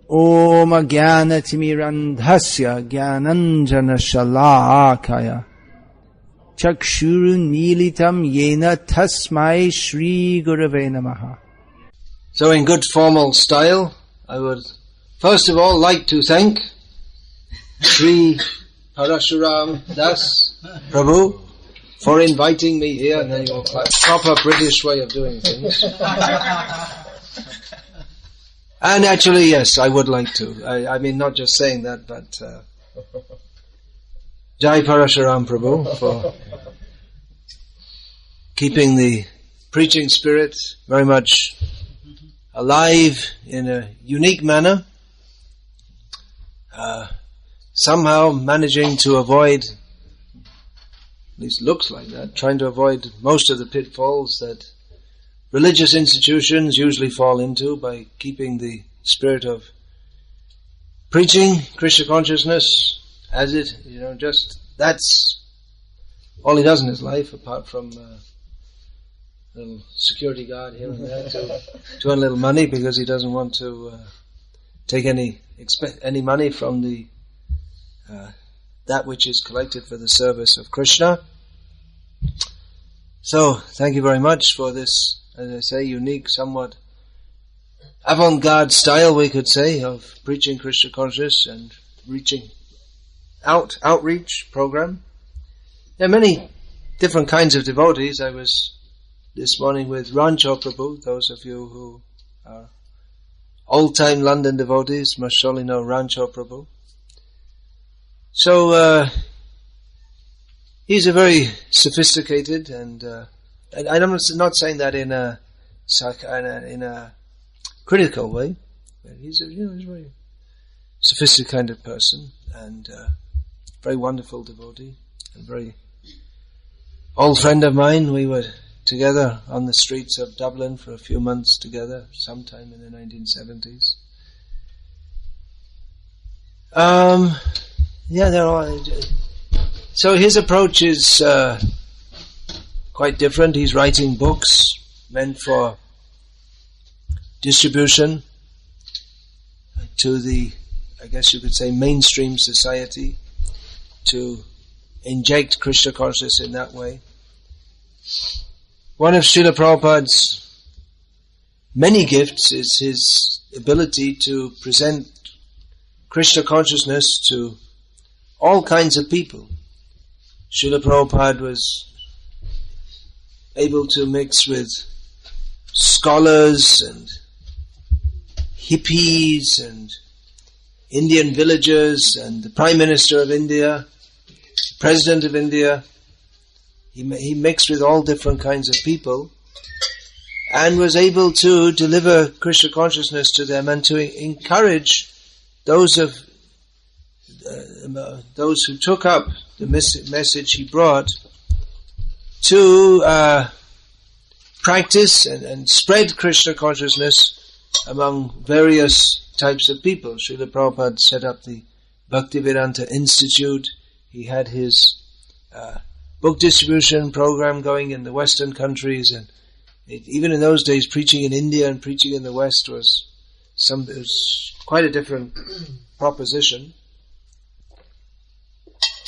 Om Jnanatimirandhasya Jnananjana Shalakaya Chakshurun Militam Yena Tasmai Shri Gurave Namaha. So in good formal style, I would first of all like to thank Sri Parashuram Das Prabhu for inviting me here, and then your proper British way of doing things. And actually, yes, I would like to. I mean, not just saying that, but Jai Parashuram Prabhu for keeping the preaching spirit very much alive in a unique manner, somehow managing to avoid, at least looks like that, trying to avoid most of the pitfalls that religious institutions usually fall into by keeping the spirit of preaching Krishna consciousness as it, just that's all he does in his life, apart from a little security guard here and there to earn a little money, because he doesn't want to take any money from the that which is collected for the service of Krishna. So, thank you very much for this, as I say, unique, somewhat avant-garde style, we could say, of preaching Krishna consciousness and reaching outreach program. There are many different kinds of devotees. I was this morning with Rancho Prabhu. Those of you who are old-time London devotees must surely know Rancho Prabhu. So, he's a very sophisticated and I'm not saying that in a critical way, but he's a very sophisticated kind of person, and very wonderful devotee, and very old friend of mine. We were together on the streets of Dublin for a few months together, sometime in the 1970s. So his approach is quite different. He's writing books meant for distribution to the, I guess you could say, mainstream society, to inject Krishna consciousness in that way. One of Srila Prabhupada's many gifts is his ability to present Krishna consciousness to all kinds of people. Srila Prabhupada was able to mix with scholars and hippies and Indian villagers and the Prime Minister of India, President of India. He mixed with all different kinds of people and was able to deliver Krishna consciousness to them and to encourage those who took up the message he brought to practice and spread Krishna consciousness among various types of people. Srila Prabhupada set up the Bhaktivedanta Institute. He had his book distribution program going in the Western countries, and even in those days, preaching in India and preaching in the West was quite a different proposition.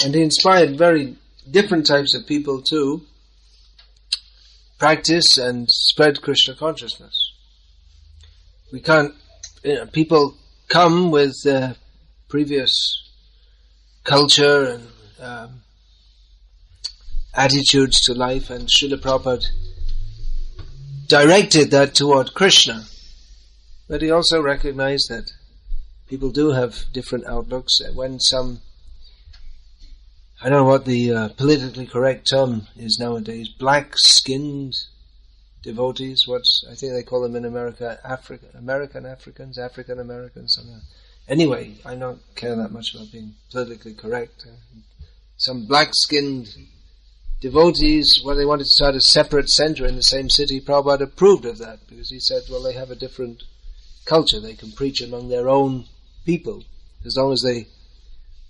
And he inspired very different types of people to practice and spread Krishna consciousness. We can't, people come with previous culture and attitudes to life, and Srila Prabhupada directed that toward Krishna. But he also recognized that people do have different outlooks. When some, I don't know what the politically correct term is nowadays, black-skinned devotees, I think they call them in America, American Africans, African Americans, something. Anyway, I don't care that much about being politically correct. Some black-skinned devotees, when they wanted to start a separate center in the same city, Prabhupada approved of that, because he said, well, they have a different culture. They can preach among their own people, as long as they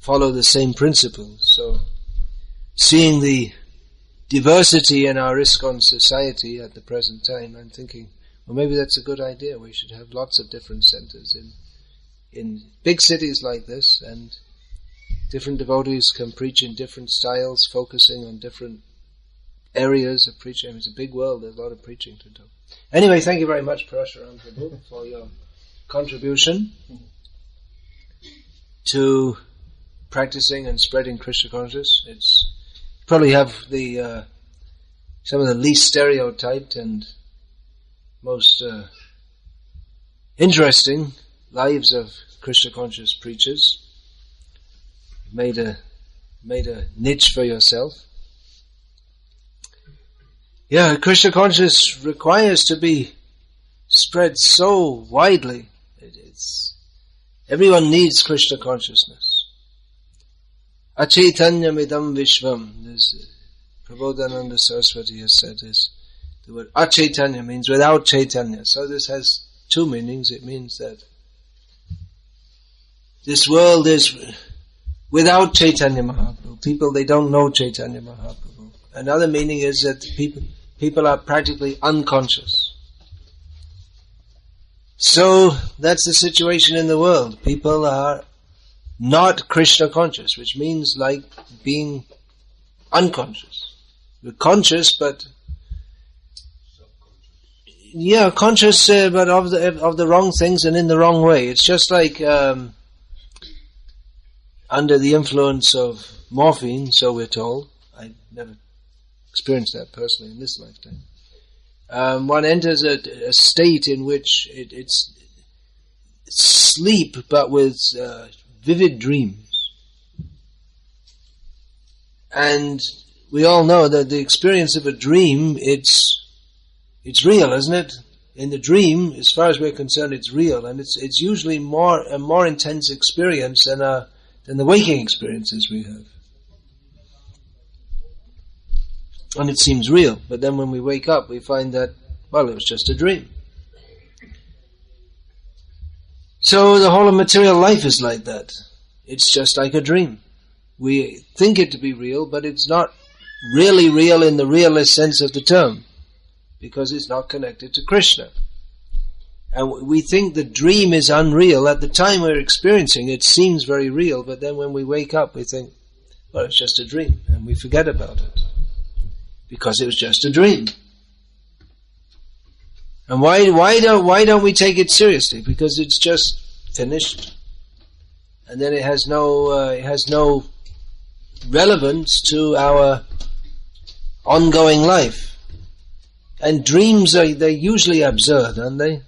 follow the same principles. So, seeing the diversity in our ISKCON society at the present time, I'm thinking, well, maybe that's a good idea. We should have lots of different centers in big cities like this, and different devotees can preach in different styles, focusing on different areas of preaching. It's a big world, there's a lot of preaching to do. Anyway, thank you very much, Parashuram Prabhu, for your contribution to practicing and spreading Krishna consciousness. It's probably have the some of the least stereotyped and most interesting lives of Krishna conscious preachers. Made a niche for yourself. Yeah, Krishna consciousness requires to be spread so widely. Everyone needs Krishna consciousness. Achaitanyam idam vishvam. Prabodhananda Saraswati has said this. The word achaitanya means without chaitanya. So this has two meanings. It means that this world is without Chaitanya Mahaprabhu. People, they don't know Chaitanya Mahaprabhu. Another meaning is that people are practically unconscious. So that's the situation in the world. People are not Krishna conscious, which means like being unconscious. We're conscious, but yeah, conscious, but of the wrong things and in the wrong way. It's just like under the influence of morphine, so we're told. I never experienced that personally in this lifetime. One enters a state in which it's sleep, but with vivid dreams. And we all know that the experience of a dream, it's real, isn't it? In the dream, as far as we're concerned, it's real, and it's usually a more intense experience than the waking experiences we have. And it seems real, but then when we wake up, we find that, well, it was just a dream. So the whole of material life is like that. It's just like a dream. We think it to be real, but it's not really real in the realist sense of the term, because it's not connected to Krishna. And we think the dream is unreal. At the time we're experiencing it, seems very real, but then when we wake up, we think, well, it's just a dream, and we forget about it, because it was just a dream. And why don't we take it seriously? Because it's just finished, and then it has no relevance to our ongoing life. And dreams they're usually absurd, aren't they?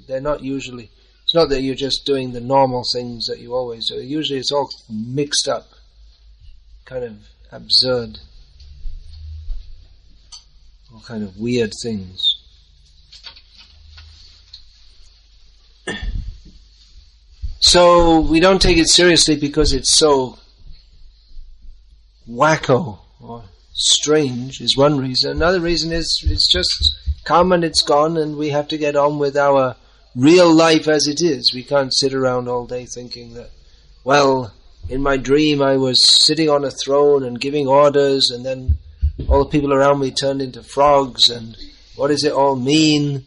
They're not usually. It's not that you're just doing the normal things that you always do. Usually, it's all mixed up, kind of absurd, all kind of weird things. So we don't take it seriously because it's so wacko or strange is one reason. Another reason is it's just come and it's gone, and we have to get on with our real life as it is. We can't sit around all day thinking that, well, in my dream I was sitting on a throne and giving orders, and then all the people around me turned into frogs, and what does it all mean?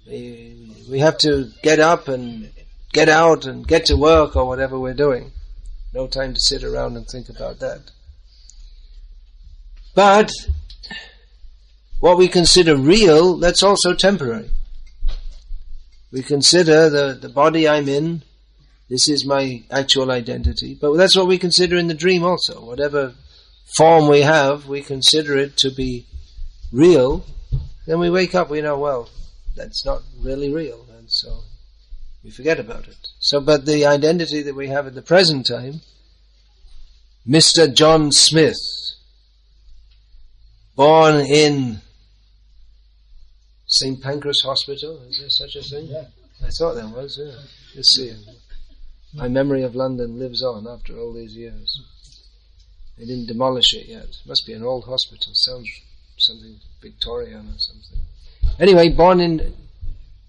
We have to get up and get out and get to work or whatever we're doing. No time to sit around and think about that. But what we consider real, that's also temporary. We consider the body I'm in, this is my actual identity, but that's what we consider in the dream also. Whatever form we have, we consider it to be real. Then we wake up, we know, well, that's not really real, and so we forget about it. So, but the identity that we have at the present time, Mr. John Smith, born in St. Pancras Hospital, is there such a thing? Yeah. I thought there was, yeah. Let's see. My memory of London lives on after all these years. They didn't demolish it yet. It must be an old hospital. Sounds something Victorian or something. Anyway, born in...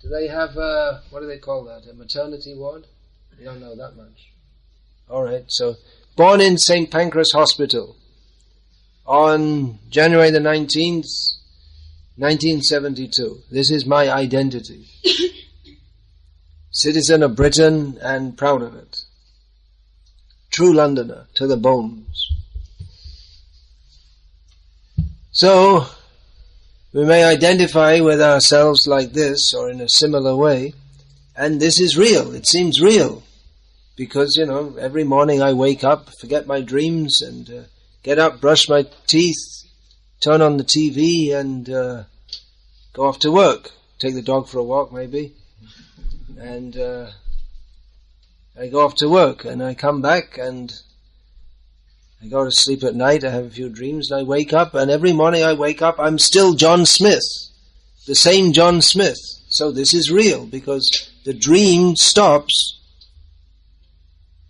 Do they have, what do they call that? A maternity ward? You don't know that much. Alright, so born in St. Pancras Hospital on January the 19th, 1972. This is my identity. citizen of Britain and proud of it. True Londoner to the bones. So, we may identify with ourselves like this or in a similar way, and this is real. It seems real. Because, every morning I wake up, forget my dreams, and get up, brush my teeth, turn on the TV, and go off to work. Take the dog for a walk, maybe. And I go off to work, and I come back, and I go to sleep at night, I have a few dreams, and I wake up, and every morning I wake up, I'm still John Smith. The same John Smith. So this is real, because the dream stops,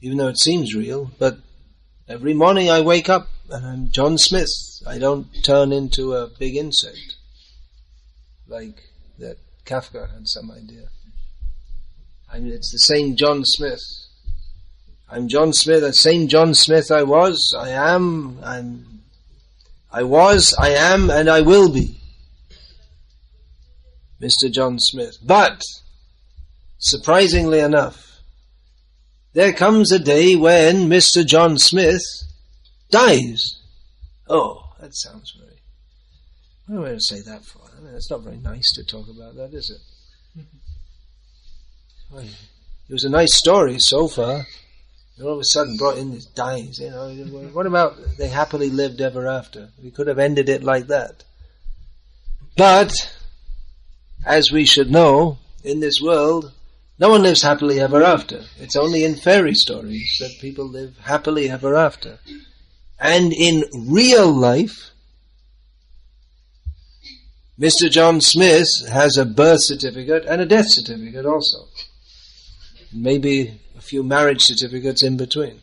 even though it seems real, but every morning I wake up and I'm John Smith. I don't turn into a big insect, like that Kafka had some idea. It's the same John Smith. I'm John Smith, the same John Smith I was, I am, I was, I am, and I will be. Mr. John Smith. But, surprisingly enough, there comes a day when Mr. John Smith dies. Oh, that sounds very... What am I going to say that for? It's not very nice to talk about that, is it? Well, it was a nice story so far. And all of a sudden brought in this dies, What about they happily lived ever after? We could have ended it like that. But, as we should know, in this world, no one lives happily ever after. It's only in fairy stories that people live happily ever after. And in real life, Mr. John Smith has a birth certificate and a death certificate also. Maybe a few marriage certificates in between.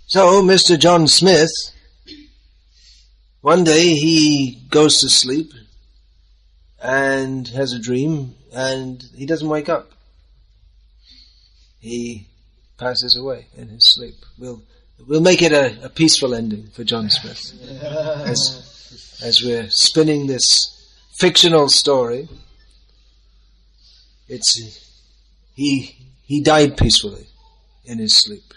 So, Mr. John Smith, one day he goes to sleep and has a dream, and he doesn't wake up. He passes away in his sleep. We'll make it a peaceful ending for John Smith. As we're spinning this fictional story, he died peacefully in his sleep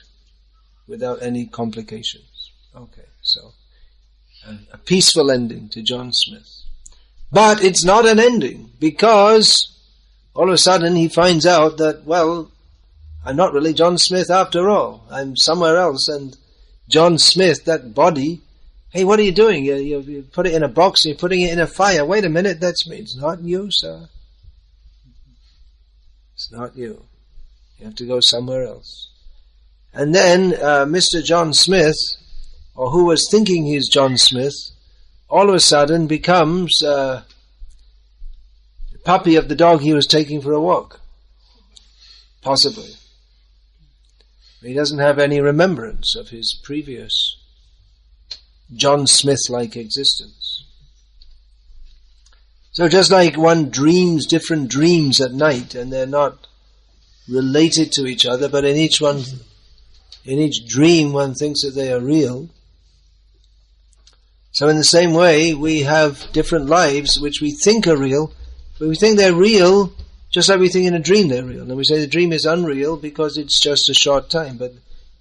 without any complications. Okay, so a peaceful ending to John Smith. But it's not an ending, because all of a sudden he finds out that, well, I'm not really John Smith after all. I'm somewhere else, and John Smith, that body, hey, what are you doing? You put it in a box, you're putting it in a fire. Wait a minute, that's me. It's not you, sir. It's not you. You have to go somewhere else. And then Mr. John Smith, or who was thinking he's John Smith, all of a sudden becomes the puppy of the dog he was taking for a walk. Possibly. He doesn't have any remembrance of his previous John Smith-like existence. So just like one dreams different dreams at night, and they're not related to each other, but in each dream one thinks that they are real. So in the same way, we have different lives which we think are real, but we think they're real just like we think in a dream they're real. And we say the dream is unreal because it's just a short time. But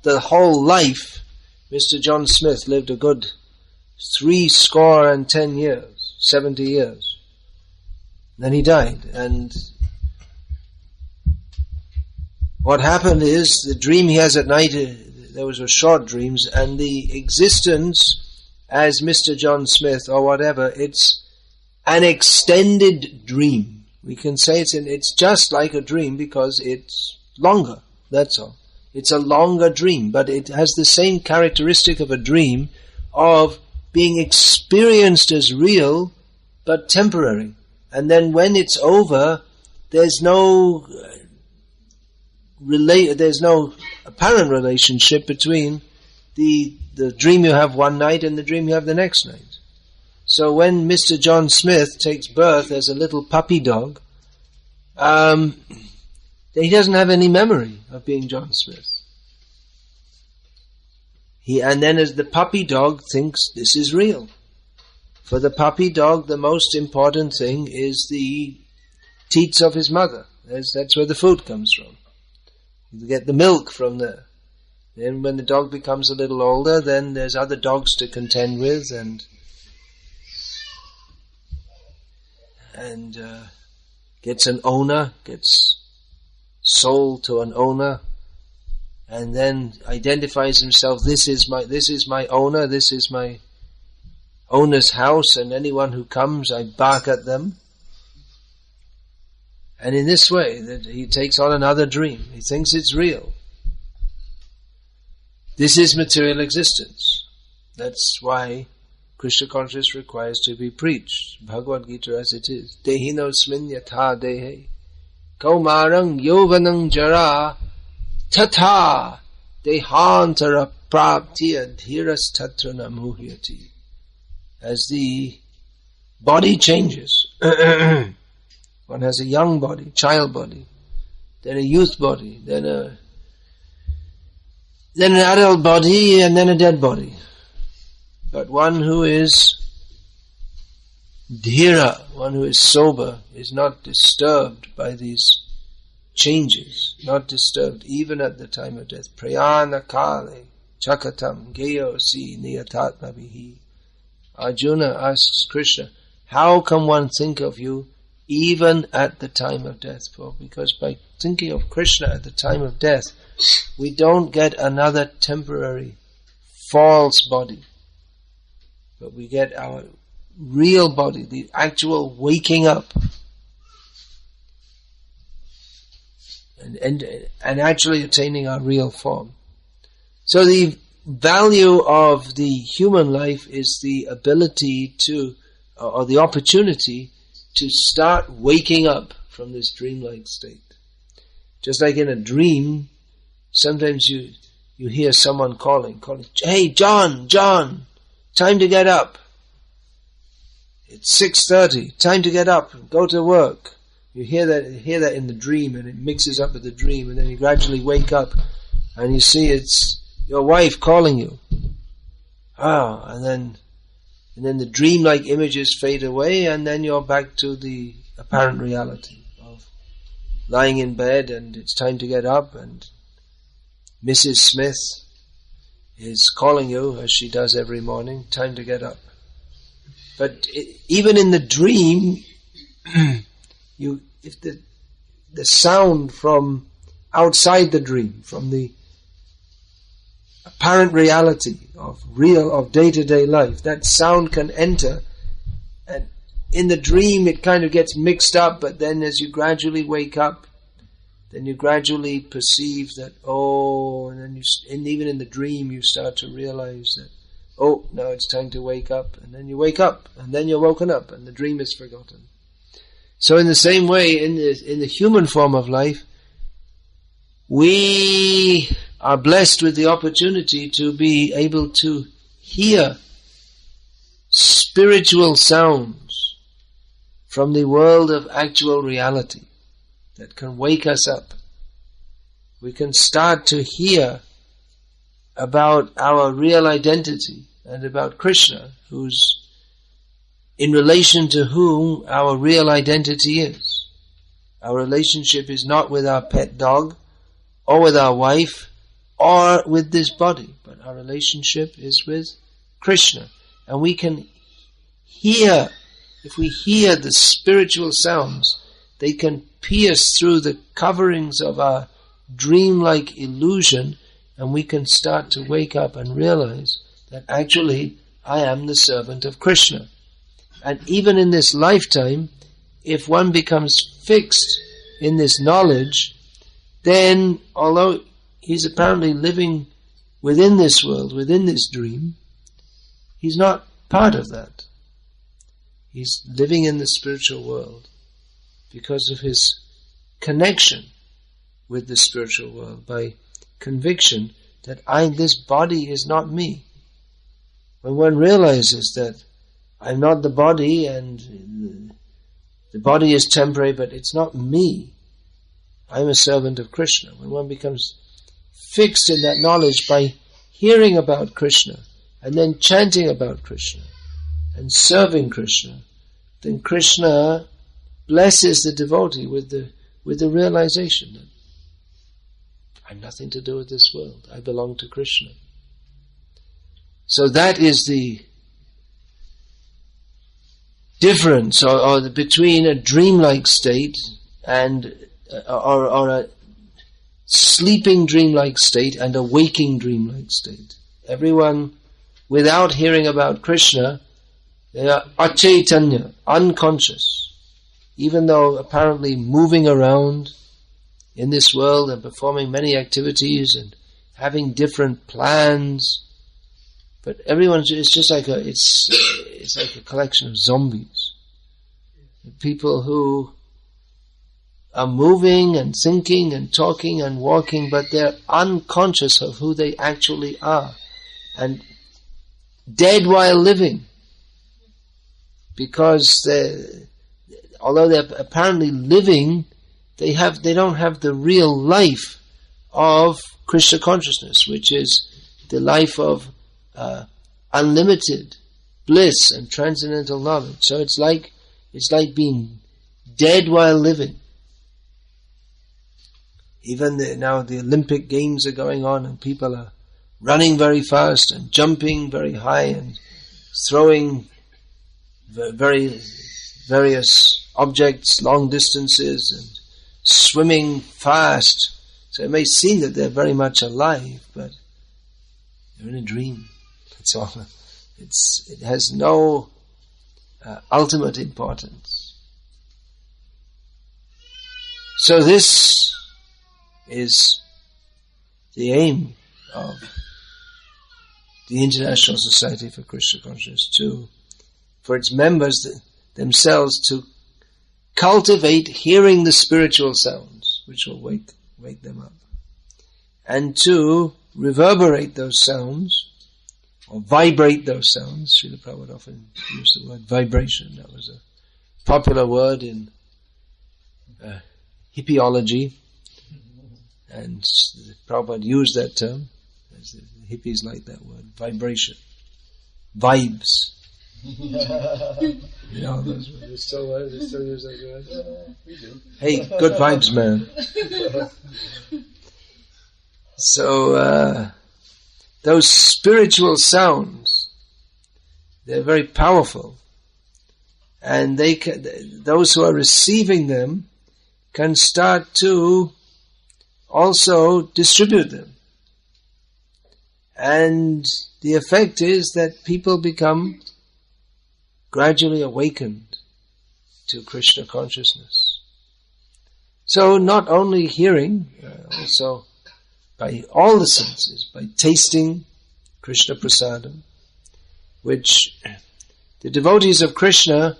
the whole life, Mr. John Smith lived a good 70 years. Then he died. And what happened is, the dream he has at night, there was short dreams, and the existence as Mr. John Smith or whatever, it's an extended dream. We can say it's just like a dream because it's longer, that's all. It's a longer dream, but it has the same characteristic of a dream of being experienced as real, but temporary. And then when it's over, there's no apparent relationship between the dream you have one night and the dream you have the next night. So when Mr. John Smith takes birth as a little puppy dog, he doesn't have any memory of being John Smith. And then as the puppy dog thinks this is real. For the puppy dog, the most important thing is the teats of his mother. That's where the food comes from. You get the milk from there. Then when the dog becomes a little older, then there's other dogs to contend with and gets an owner, gets sold to an owner, and then identifies himself, this is my owner, this is my owner's house, and anyone who comes, I bark at them. And in this way, that he takes on another dream. He thinks it's real. This is material existence. That's why Krishna consciousness requires to be preached. Bhagavad Gita as it is. Dehinosmin yatha dehe kaumarang yovanang jara tata dehantara praptiya dhiras tatra namuhyati. As the body changes, one has a young body, child body, then a youth body, then an adult body, and then a dead body. But one who is dhira, one who is sober, is not disturbed by these changes, not disturbed even at the time of death. Prayana kale chakatam geyo si niyatatma vihi. Arjuna asks Krishna, how can one think of you even at the time of death? Because by thinking of Krishna at the time of death, we don't get another temporary false body, but we get our real body, the actual waking up and actually attaining our real form. So the value of the human life is the ability to, or the opportunity to start waking up from this dreamlike state. Just like in a dream, sometimes you hear someone calling, hey, John, time to get up. It's 6:30, time to get up, go to work. You hear that in the dream, and it mixes up with the dream, and then you gradually wake up and you see it's your wife calling you. And then the dreamlike images fade away, and then you're back to the apparent reality of lying in bed, and it's time to get up, and Mrs. Smith is calling you, as she does every morning, time to get up. But even in the dream, if the sound from outside the dream, from the apparent reality of day-to-day life, that sound can enter, and in the dream it kind of gets mixed up, but then as you gradually wake up, then you gradually perceive that, and even in the dream you start to realize that, now it's time to wake up, and then you wake up, and then you're woken up, and the dream is forgotten. So in the same way, in the human form of life, we are blessed with the opportunity to be able to hear spiritual sounds from the world of actual reality that can wake us up. We can start to hear about our real identity and about Krishna, who's in relation to whom our real identity is. Our relationship is not with our pet dog, or with our wife, or with this body, but our relationship is with Krishna. And we can hear, if we hear the spiritual sounds, they can pierce through the coverings of our dreamlike illusion, and we can start to wake up and realize that actually I am the servant of Krishna. And even in this lifetime, if one becomes fixed in this knowledge, then although he's apparently living within this world, within this dream, he's not part of that. He's living in the spiritual world because of his connection with the spiritual world, by conviction that this body is not me. When one realizes that I'm not the body, and the body is temporary, but it's not me, I'm a servant of Krishna. When one becomes fixed in that knowledge by hearing about Krishna, and then chanting about Krishna, and serving Krishna, then Krishna blesses the devotee with the with the realization that I have nothing to do with this world. I belong to Krishna. So that is the difference or between a dreamlike state and or a sleeping dreamlike state and a waking dreamlike state. Everyone, without hearing about Krishna, they are achaitanya, unconscious, even though apparently moving around in this world and performing many activities and having different plans. But it's just like it's like a collection of zombies. People who are moving and thinking and talking and walking, but they're unconscious of who they actually are. And dead while living. Because although they're apparently living, they don't have the real life of Krishna consciousness, which is the life of unlimited bliss and transcendental knowledge. So it's like being dead while living. Even now the Olympic Games are going on and people are running very fast and jumping very high and throwing various objects long distances and swimming fast. So it may seem that they're very much alive, but they're in a dream. That's all. It has no ultimate importance. So this is the aim of the International Society for Krishna Consciousness, for its members themselves to cultivate hearing the spiritual sounds, which will wake them up, and to reverberate those sounds, or vibrate those sounds. Srila Prabhupada often used the word vibration. That was a popular word in hippieology, and Prabhupada used that term. The hippies like that word, vibration, vibes. You know those words. They still use that word. We do. Hey, good vibes, man. So those spiritual sounds, they're very powerful, and those who are receiving them can start to also distribute them. And the effect is that people become gradually awakened to Krishna consciousness. So not only hearing, also by all the senses, by tasting Krishna prasadam, which the devotees of Krishna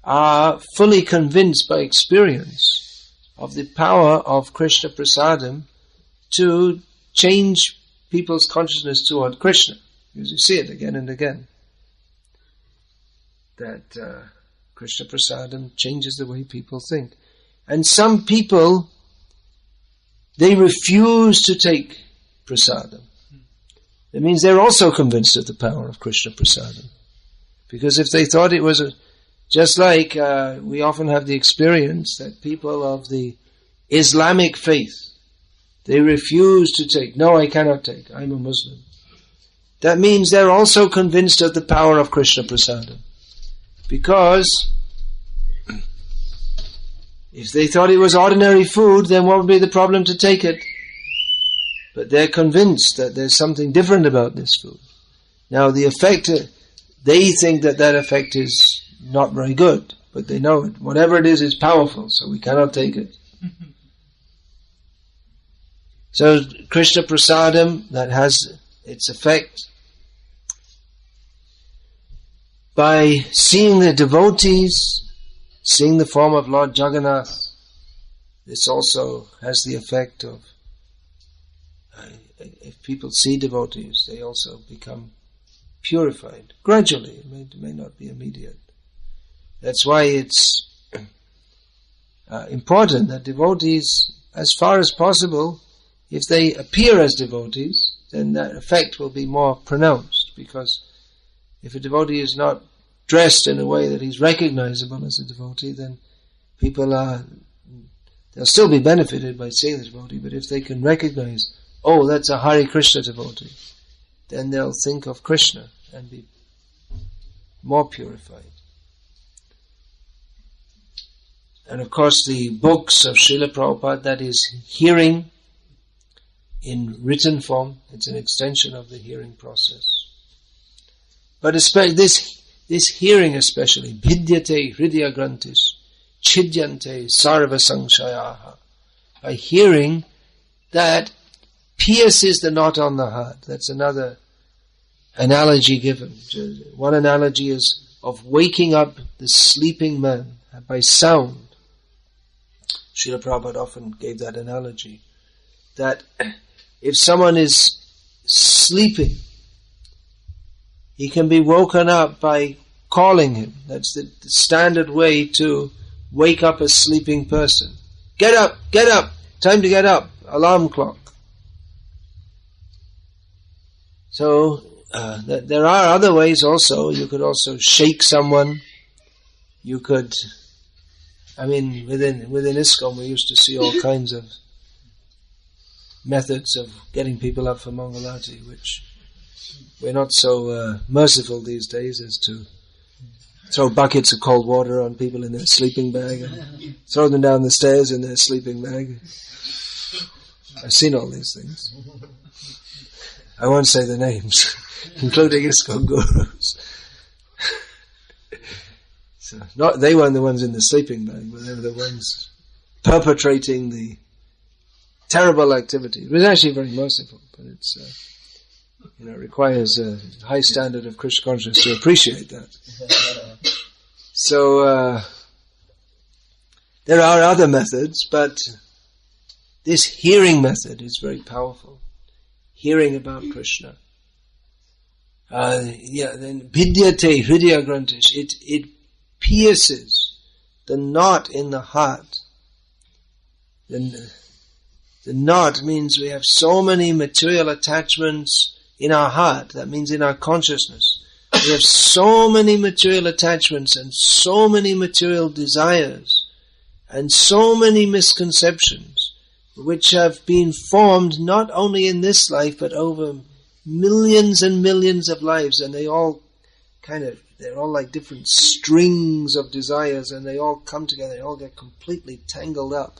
are fully convinced by experience of the power of Krishna prasadam to change people's consciousness toward Krishna. Because you see it again and again, that Krishna prasadam changes the way people think. And some people, they refuse to take prasadam. It means they're also convinced of the power of Krishna prasadam. Because if they thought it was just like we often have the experience that people of the Islamic faith, they refuse to take. No, I cannot take. I'm a Muslim. That means they're also convinced of the power of Krishna prasadam. Because if they thought it was ordinary food, then what would be the problem to take it? But they're convinced that there's something different about this food. Now the effect, they think that effect is not very good, but they know it. Whatever it is powerful, so we cannot take it. So Krishna prasadam, that has its effect. By seeing the devotees, seeing the form of Lord Jagannath, this also has the effect of, if people see devotees, they also become purified. Gradually, it may not be immediate. That's why it's important that devotees, as far as possible, if they appear as devotees, then that effect will be more pronounced, because if a devotee is not dressed in a way that he's recognizable as a devotee, then people They'll still be benefited by seeing the devotee, but if they can recognize, oh, that's a Hare Krishna devotee, then they'll think of Krishna and be more purified. And of course the books of Srila Prabhupada, that is hearing in written form, it's an extension of the hearing process. But especially this hearing especially, Bhidyate Hridaya Grantis, Chidyante Sarva Sangshayaha. By hearing, that pierces the knot on the heart. That's another analogy given. One analogy is of waking up the sleeping man by sound. Srila Prabhupada often gave that analogy, that if someone is sleeping, he can be woken up by calling him. That's the standard way to wake up a sleeping person. Get up, time to get up, alarm clock. So, there are other ways also. You could also shake someone. You could, within ISKCON we used to see all kinds of methods of getting people up for Mangalati, which we're not so merciful these days as to throw buckets of cold water on people in their sleeping bag and throw them down the stairs in their sleeping bag. I've seen all these things. I won't say the names, including ISKCON gurus. So, they weren't the ones in the sleeping bag, but they were the ones perpetrating the terrible activity. It was actually very merciful, but it's requires a high standard of Krishna consciousness to appreciate that. So there are other methods, but this hearing method is very powerful. Hearing about Krishna. Then Vidyate Hridaya Grantish. It pierces the knot in the heart. The knot means we have so many material attachments in our heart. That means in our consciousness. We have so many material attachments and so many material desires and so many misconceptions which have been formed not only in this life but over millions and millions of lives, and they're all like different strings of desires, and they all come together, they all get completely tangled up.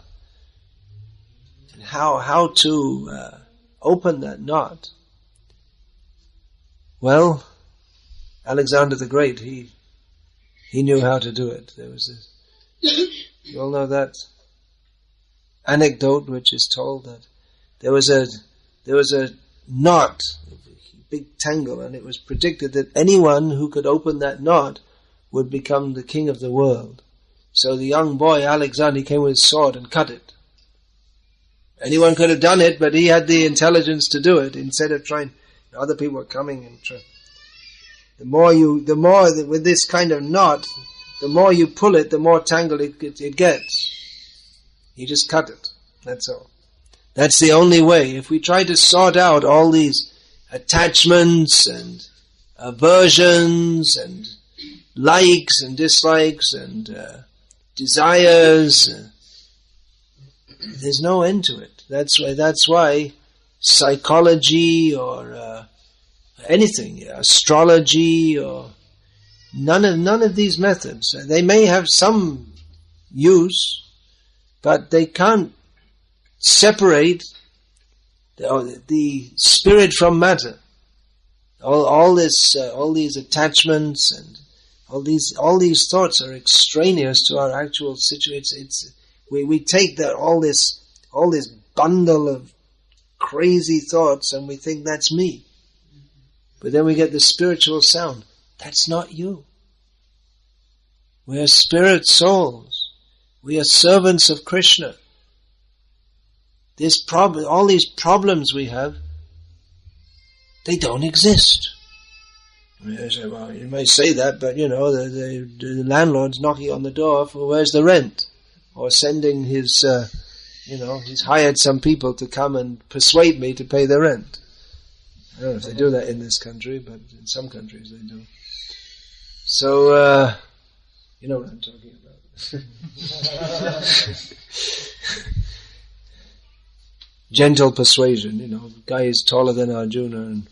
And how to open that knot? Well, Alexander the Great, he knew how to do it. There was you all know that anecdote which is told that there was a knot, a big tangle, and it was predicted that anyone who could open that knot would become the king of the world. So the young boy Alexander came with his sword and cut it. Anyone could have done it, but he had the intelligence to do it instead of trying. Other people were coming and trying. The more with this kind of knot, the more you pull it, the more tangled it gets. You just cut it. That's all. That's the only way. If we try to sort out all these attachments and aversions and likes and dislikes and desires, there's no end to it. That's why psychology or anything, astrology or none of these methods. They may have some use, but they can't separate the spirit from matter. All these attachments and all these thoughts are extraneous to our actual situation. We take all this bundle of crazy thoughts and we think that's me. But then we get the spiritual sound. That's not you. We are spirit souls. We are servants of Krishna. All these problems we have, they don't exist. Well, you may say that, but the landlord's knocking on the door for where's the rent? Or sending his, he's hired some people to come and persuade me to pay the rent. I don't know if they do that in this country, but in some countries they do. So, You know what I'm talking about. Gentle persuasion, the guy is taller than Arjuna and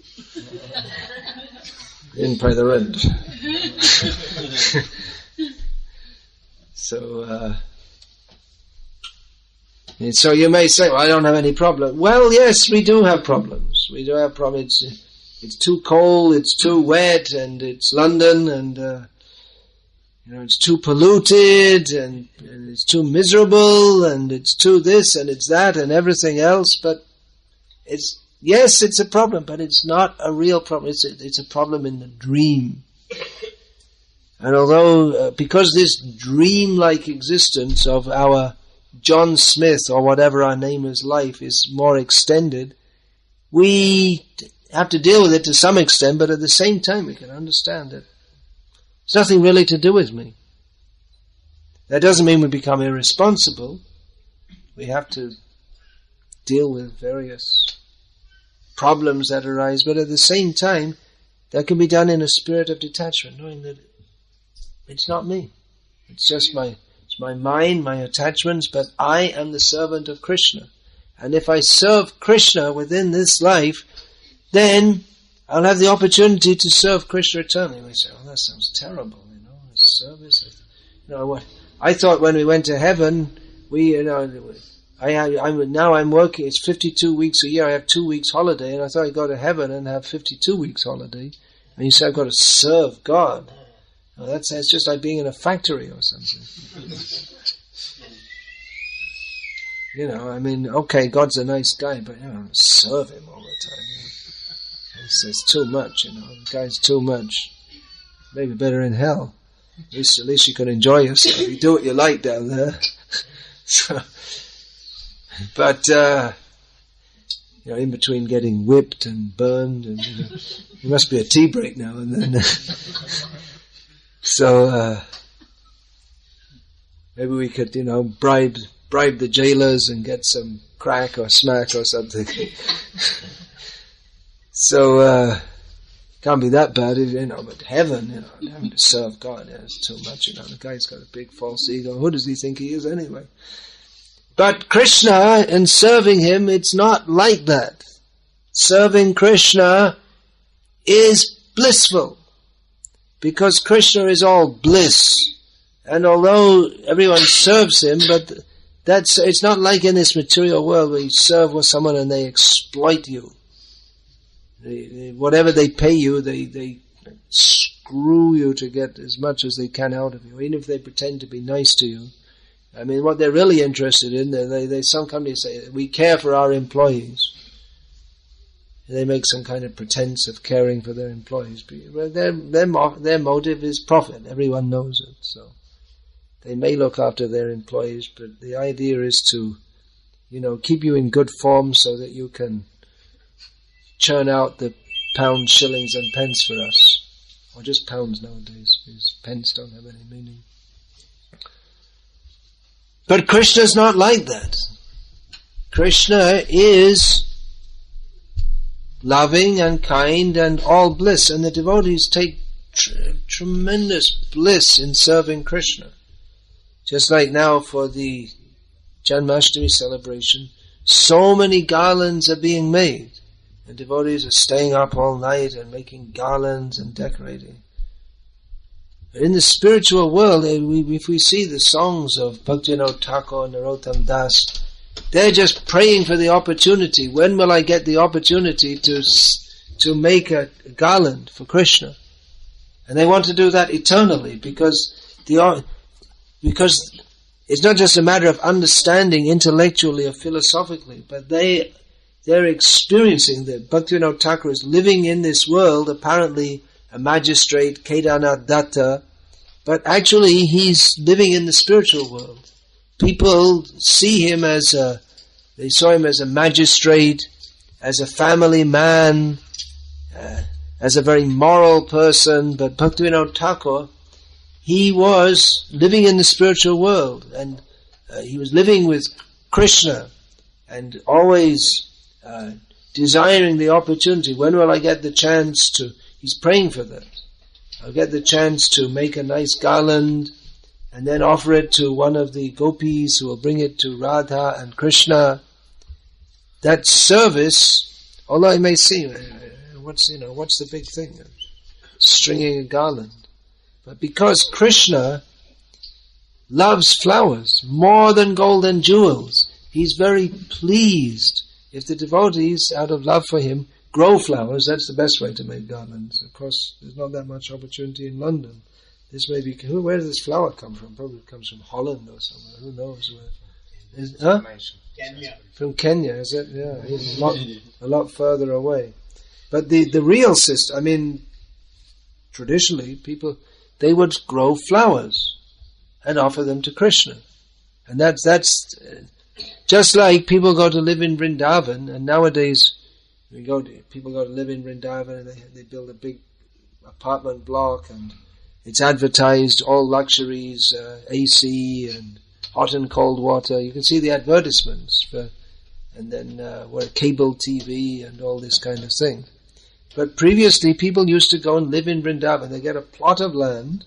didn't pay the rent. So you may say, well, I don't have any problem. Well, yes, we do have problems. We do have problems. It's too cold, it's too wet, and it's London, and it's too polluted, and it's too miserable, and it's too this, and it's that, and everything else. But yes, it's a problem, but it's not a real problem. It's a problem in the dream. And although, because this dream-like existence of our John Smith, or whatever our name is, life, is more extended, we have to deal with it to some extent, but at the same time we can understand that it's nothing really to do with me. That doesn't mean we become irresponsible. We have to deal with various problems that arise, but at the same time, that can be done in a spirit of detachment, knowing that it's not me. It's just my mind, my attachments, but I am the servant of Krishna. And if I serve Krishna within this life, then I'll have the opportunity to serve Krishna eternally. We say, oh, that sounds terrible, service. What I thought when we went to heaven, I'm working, it's 52 weeks a year, I have 2 weeks holiday, and I thought I'd go to heaven and have 52 weeks holiday. And you say, I've got to serve God. Well, that's just like being in a factory or something. Okay, God's a nice guy, but serve him all the time. It's too much, the guy's too much. Maybe better in hell. At least you can enjoy yourself. You do what you like down there. In between getting whipped and burned, and there must be a tea break now and then. Maybe we could, bribe the jailers and get some crack or smack or something. Can't be that bad, but heaven, having to serve God, it's too much, the guy's got a big false ego. Who does he think he is anyway? But Krishna and serving him, it's not like that. Serving Krishna is blissful, because Krishna is all bliss. And although everyone serves him, but it's not like in this material world where you serve with someone and they exploit you. Whatever they pay you, they screw you to get as much as they can out of you, even if they pretend to be nice to you. What they're really interested in, some companies say, we care for our employees. They make some kind of pretense of caring for their employees. But their motive is profit. Everyone knows it. So they may look after their employees, but the idea is to, keep you in good form so that you can churn out the pounds, shillings and pence for us. Or just pounds nowadays, because pence don't have any meaning. But Krishna's not like that. Krishna is loving and kind and all bliss, and the devotees take tremendous bliss in serving Krishna. Just like now for the Janmashtami celebration, so many garlands are being made. The devotees are staying up all night and making garlands and decorating. But in the spiritual world, if we see the songs of Bhaktivinoda Thakur and Narottam Das, they're just praying for the opportunity. When will I get the opportunity to make a garland for Krishna? And they want to do that eternally, because it's not just a matter of understanding intellectually or philosophically, but they're experiencing that Bhaktivinoda Thakur is living in this world, apparently a magistrate, Kedarnath Datta, but actually he's living in the spiritual world. People see him they saw him as a magistrate, as a family man, as a very moral person, but Bhaktivinoda Thakur, he was living in the spiritual world, and he was living with Krishna, and always desiring the opportunity. When will I get the chance to, he's praying for that. I'll get the chance to make a nice garland and then offer it to one of the gopis who will bring it to Radha and Krishna. That service, although it may seem, what's the big thing? Stringing a garland. But because Krishna loves flowers more than gold and jewels, he's very pleased if the devotees, out of love for him, grow flowers. That's the best way to make garlands. Of course, there's not that much opportunity in London. This may be, where does this flower come from? Probably it comes from Holland or somewhere. Who knows where? Kenya. From Kenya, is it? Yeah, a lot further away. But the real system, traditionally, people, they would grow flowers and offer them to Krishna. And that's just like people go to live in Vrindavan, and nowadays people go to live in Vrindavan and they build a big apartment block and it's advertised, all luxuries, AC and hot and cold water. You can see the advertisements and then cable TV and all this kind of thing. But previously people used to go and live in Vrindavan. They get a plot of land.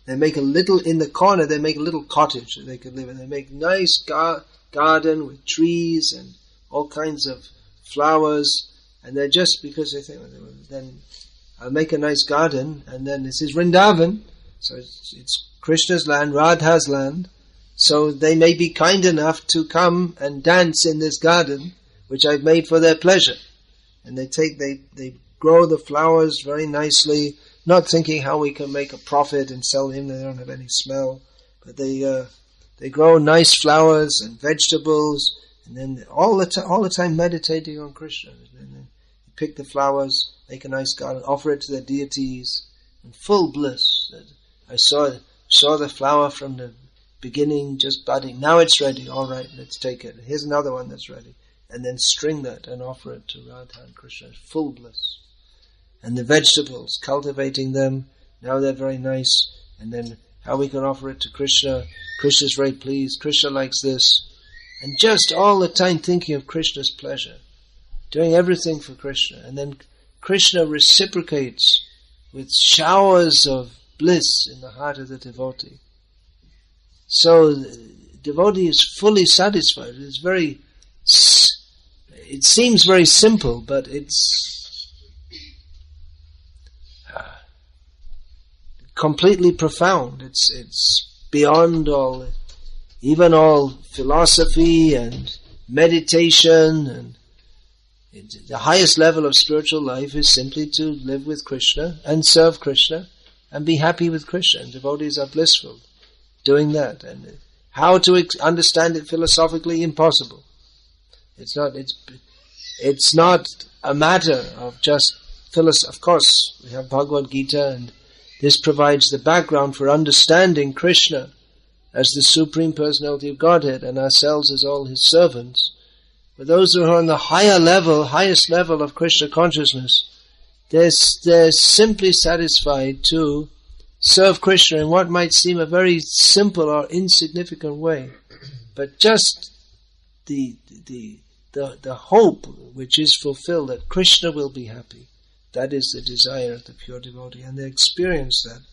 They make in the corner, they make a little cottage that they could live in. They make nice garden with trees and all kinds of flowers. And they're just because they think, then I'll make a nice garden, and then this is Vrindavan, so it's Krishna's land, Radha's land, so they may be kind enough to come and dance in this garden, which I've made for their pleasure. And they grow the flowers very nicely, not thinking how we can make a profit and sell them. They don't have any smell, but they grow nice flowers and vegetables, and then all the time meditating on Krishna. And then you pick the flowers, make a nice garden, offer it to their deities, in full bliss. I saw the flower from the beginning just budding. Now it's ready. All right, let's take it. Here's another one that's ready. And then string that and offer it to Radha and Krishna. Full bliss. And the vegetables, cultivating them, now they're very nice. And then how we can offer it to Krishna. Krishna's very pleased. Krishna likes this. And just all the time thinking of Krishna's pleasure. Doing everything for Krishna. And then Krishna reciprocates with showers of bliss in the heart of the devotee. So the devotee is fully satisfied. It seems very simple, but it's completely profound. It's beyond even all philosophy and meditation, and the highest level of spiritual life is simply to live with Krishna and serve Krishna and be happy with Krishna. And devotees are blissful doing that. And how to understand it philosophically? Impossible. It's not a matter of just philosophy. Of course, we have Bhagavad Gita, and this provides the background for understanding Krishna as the Supreme Personality of Godhead and ourselves as all His servants. But those who are on the highest level of Krishna consciousness, they're simply satisfied to serve Krishna in what might seem a very simple or insignificant way. But just the hope which is fulfilled that Krishna will be happy, that is the desire of the pure devotee, and they experience that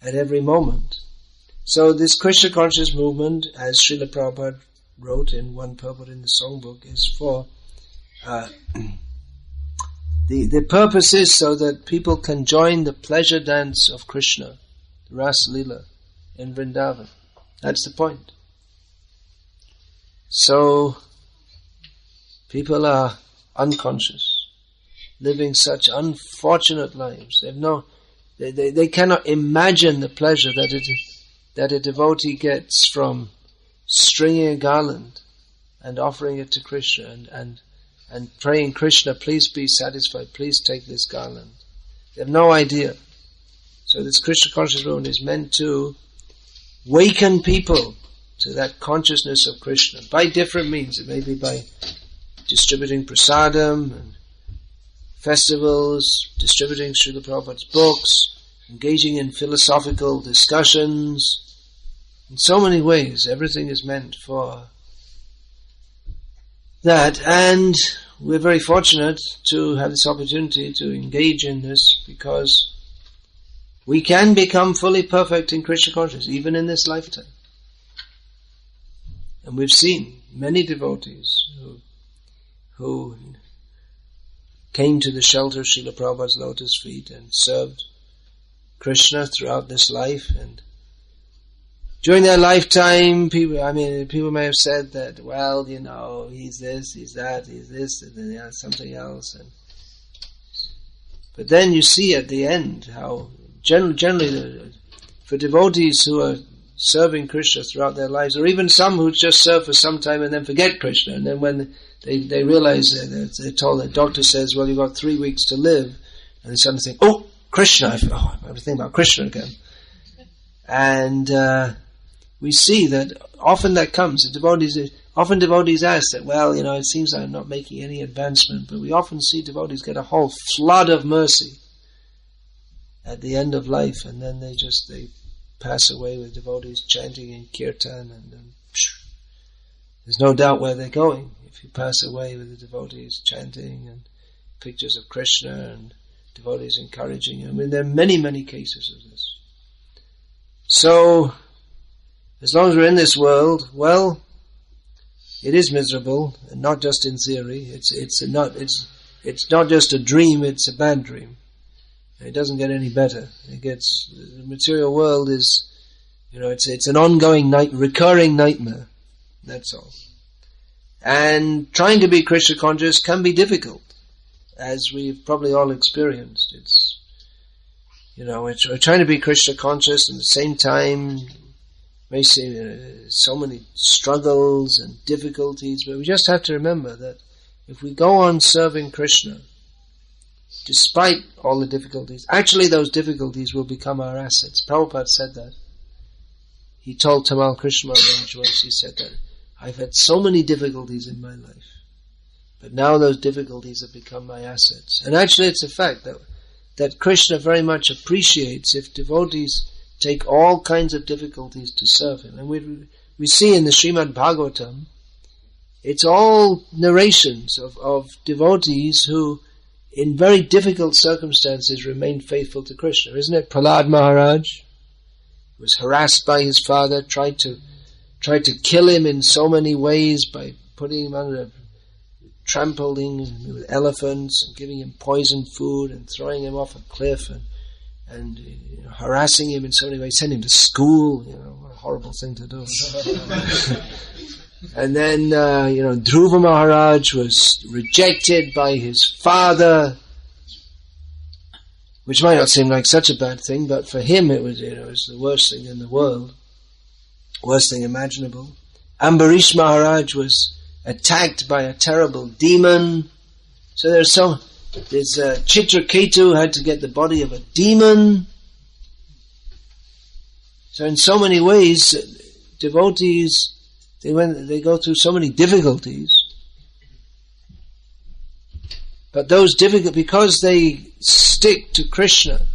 at every moment. So this Krishna conscious movement, as Srila Prabhupada wrote in one purport in the songbook, is for the purpose is so that people can join the pleasure dance of Krishna, the Rasa Leela in Vrindavan. That's the point. So people are unconscious, living such unfortunate lives. They cannot imagine the pleasure that a devotee gets from stringing a garland and offering it to Krishna and praying, Krishna, please be satisfied, please take this garland. They have no idea. So this Krishna conscious movement is meant to waken people to that consciousness of Krishna by different means. It may be by distributing prasadam and festivals, distributing Srila Prabhupada's books, engaging in philosophical discussions. In so many ways, everything is meant for that, and we're very fortunate to have this opportunity to engage in this, because we can become fully perfect in Krishna consciousness, even in this lifetime. And we've seen many devotees who came to the shelter of Srila Prabhupada's lotus feet and served Krishna throughout this life. And during their lifetime, people may have said that, well, he's this, he's that, he's this, and then something else. But then you see at the end how generally for devotees who are serving Krishna throughout their lives, or even some who just serve for some time and then forget Krishna, and then when they realize that they're told, the doctor says, well, you've got 3 weeks to live, and they suddenly think, oh, Krishna, I have to think about Krishna again. And we see that often that comes. Often devotees ask that, well, it seems I'm not making any advancement, but we often see devotees get a whole flood of mercy at the end of life, and then they pass away with devotees chanting in kirtan, and there's no doubt where they're going if you pass away with the devotees chanting and pictures of Krishna and devotees encouraging you. There are many, many cases of this. So, as long as we're in this world, well, it is miserable, and not just in theory. It's not just a dream, it's a bad dream. It doesn't get any better. The material world is, it's an ongoing recurring nightmare. That's all. And trying to be Krishna conscious can be difficult, as we've probably all experienced. We're trying to be Krishna conscious, and at the same time, may see so many struggles and difficulties, but we just have to remember that if we go on serving Krishna, despite all the difficulties, actually those difficulties will become our assets. Prabhupada said that. He told Tamal Krishna Maharaj once, he said that, I've had so many difficulties in my life, but now those difficulties have become my assets. And actually it's a fact that Krishna very much appreciates if devotees take all kinds of difficulties to serve him. And we see in the Srimad Bhagavatam, it's all narrations of devotees who in very difficult circumstances remained faithful to Krishna. Isn't it? Prahlad Maharaj was harassed by his father, tried to kill him in so many ways by putting him trampling with elephants and giving him poisoned food and throwing him off a cliff and harassing him in so many ways, sending him to school, what a horrible thing to do. And then, Dhruva Maharaj was rejected by his father, which might not seem like such a bad thing, but for him it was the worst thing in the world, worst thing imaginable. Ambarish Maharaj was attacked by a terrible demon. So there's Chitraketu had to get the body of a demon. So in so many ways, devotees, they go through so many difficulties. But those because they stick to Krishna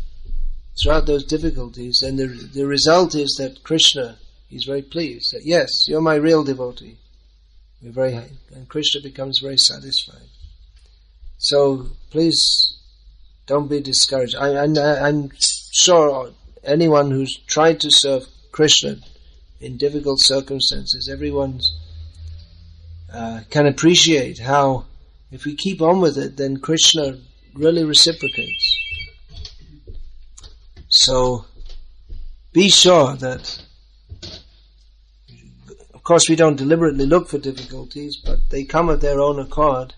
throughout those difficulties, and the result is that Krishna, he's very pleased that yes, you're my real devotee. We're very high, and Krishna becomes very satisfied. So please don't be discouraged. I'm sure anyone who's tried to serve Krishna in difficult circumstances, everyone can appreciate how if we keep on with it, then Krishna really reciprocates. So be sure that, of course, we don't deliberately look for difficulties, but they come of their own accord.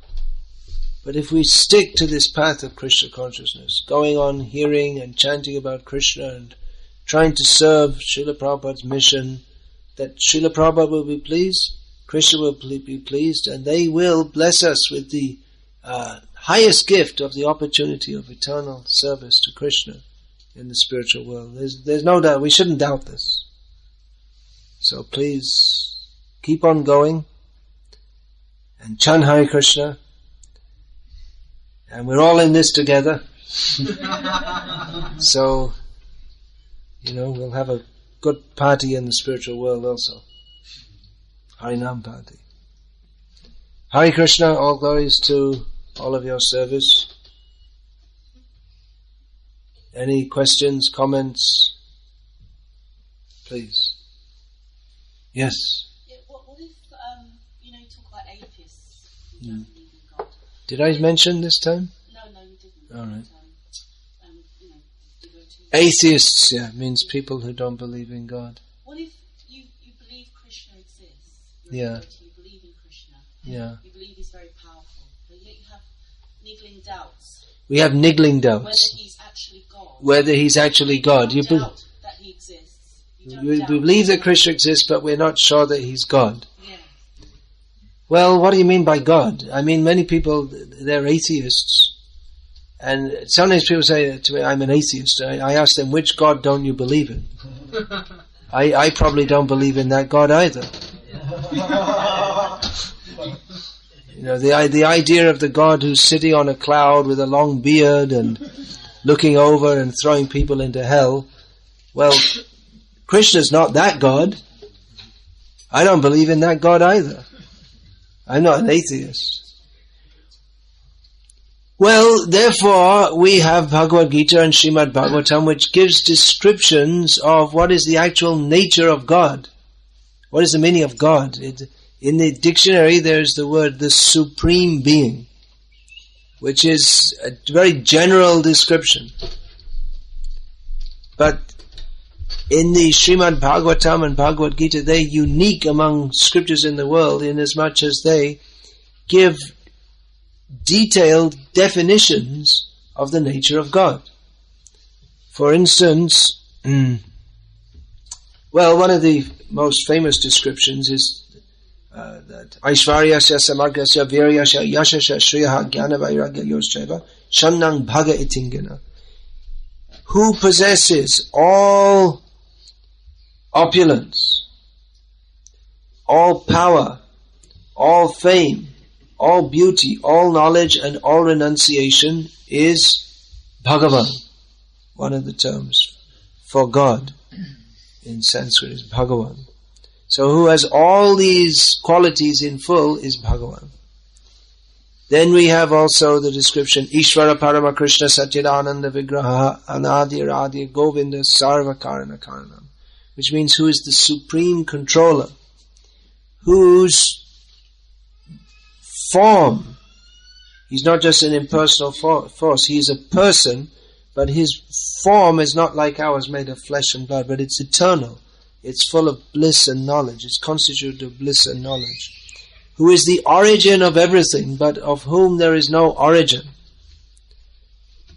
But if we stick to this path of Krishna consciousness, going on hearing and chanting about Krishna and trying to serve Srila Prabhupada's mission, that Srila Prabhupada will be pleased, Krishna will be pleased, and they will bless us with the highest gift of the opportunity of eternal service to Krishna in the spiritual world. There's no doubt, we shouldn't doubt this. So please keep on going and chant Hare Krishna, and we're all in this together. So, we'll have a good party in the spiritual world also. Harinam party. Hare Krishna, all glories to all of your service. Any questions, comments? Please. Yes. Yeah, what if, you talk about atheists who don't believe in God? Did I mention this time? No, you didn't. All right. Devotees. Atheists, means people who don't believe in God. What if you believe Krishna exists? Yeah. You believe in Krishna. Yeah. You believe he's very powerful, but yet you have niggling doubts. We have niggling doubts. Whether he's actually God. Whether he's actually God. You don't doubt that he exists. We believe that Krishna exists, but we're not sure that he's God. Yeah. Well, what do you mean by God? I mean, many people, they're atheists. And sometimes people say to me, I'm an atheist. I ask them, which God don't you believe in? I probably don't believe in that God either. The idea of the God who's sitting on a cloud with a long beard and looking over and throwing people into hell, well, Krishna's not that God. I don't believe in that God either. I'm not an atheist. Well, therefore, we have Bhagavad Gita and Srimad Bhagavatam, which gives descriptions of what is the actual nature of God. What is the meaning of God? In the dictionary, there's the word the Supreme Being, which is a very general description. But in the Srimad Bhagavatam and Bhagavad Gita, they're unique among scriptures in the world in as much as they give detailed definitions of the nature of God. For instance, one of the most famous descriptions is that Aishvaryasya Samargasya Viryasya Yashasya Shriyaha Jnana Vairagya Yoschaiva Shannang Bhaga Itingana. Who possesses all opulence, all power, all fame, all beauty, all knowledge and all renunciation is Bhagavan. One of the terms for God in Sanskrit is Bhagavan. So who has all these qualities in full is Bhagavan. Then we have also the description Ishvara Parama Krishna Satchidananda Vigraha Anadir Adir Govinda Sarva Karana Karanam, which means who is the supreme controller, whose form, he's not just an impersonal force, he is a person, but his form is not like ours made of flesh and blood, but it's eternal. It's full of bliss and knowledge. It's constituted of bliss and knowledge. Who is the origin of everything, but of whom there is no origin.